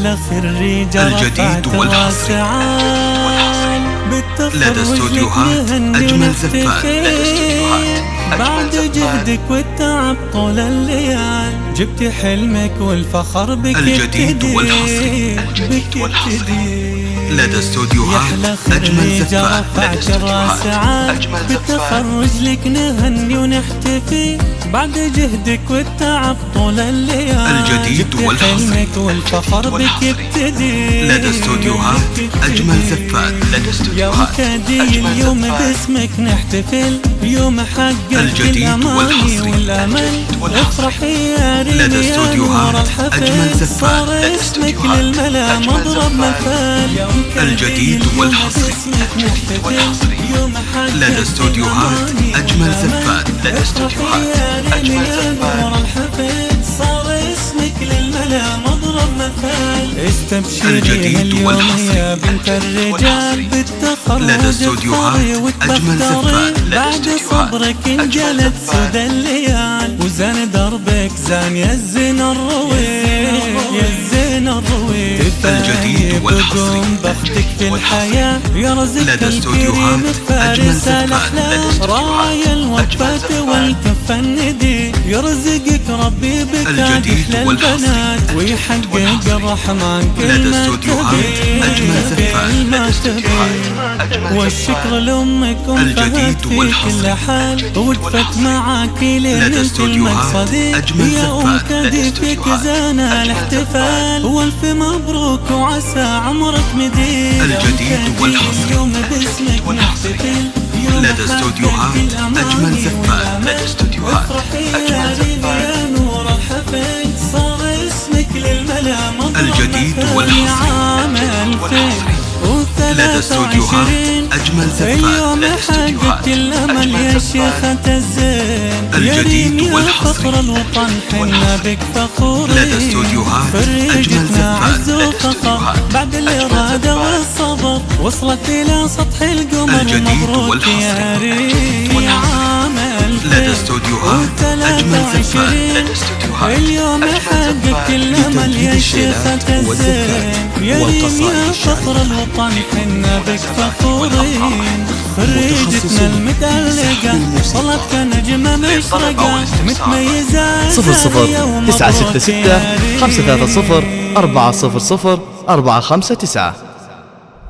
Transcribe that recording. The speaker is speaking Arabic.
يحلى خريج الجديد والحصري لدى استوديوهات أجمل زفات. بعد جهدك والتعب طول الليال جبت حلمك والفخر بك الجديد والحصري لدى استوديوهات أجمل زفات. رفعت الراس عال بالتخرج لك نهني ونحتفي بعد جهدك والتعب طول الليال الجديد والحصري حلمك والفخر بك ابتدي لدى استوديوهات أجمل زفات. يا وكادي اليوم باسمك نحتفل يوم حقق الأماني والأمل افرحي يا ريم يا نور الحفل صار اسمك للملا مضرب مثال الجديد والحصري لدى استوديوهات أجمل زفات. صار اسمك للملا مضرب مثال استبشري اليوم يا بنت الرجال بالتخرج لدى استوديوهات أجمل زفات. بعد صبرك انجلت سدى الليال وزان دربك زان يا الزين الروي يا الزين الروي الجديد والحصري بختك في الحياة يا رزقك الكريم فارس الأحلام راعي الوفاة والتفندي يرزقك ربي بك أحلى البنات ويحقق الرحمن كل ما تبي والشكر لأمكم فهد في كل حال وقفت معاك لين انت المقصدي يا أم كدي فيك زانا الاحتفال والف مبروك وعسى عمرك مديد الجديد والحصري اليوم باسمك نحتفل لدى استوديوهات أجمل زفات. افرحي يا ريم يا نور الحفل صار اسمك للملا مضرب الجديد والحصري لدى استوديوهات أجمل زفات. اليوم حققت الأمل يا شيخة الزين الجديد والحصري فخر الوطن حنا بك فخورين لدى استوديوهات أجمل عز زفات. وفخر بعد الإرادة والصبر وصلت إلى سطح القمر الجديد مبروك يا ريم عام لدى استوديوهات أجمل زفات. اليوم حققت الأمل يا شيخة الزين يا ريم يا فخر الوطن حنا بك فخورين خريجتنا المتألقة طلبت نجمة مشرقة متميزة 00 966 530 400 459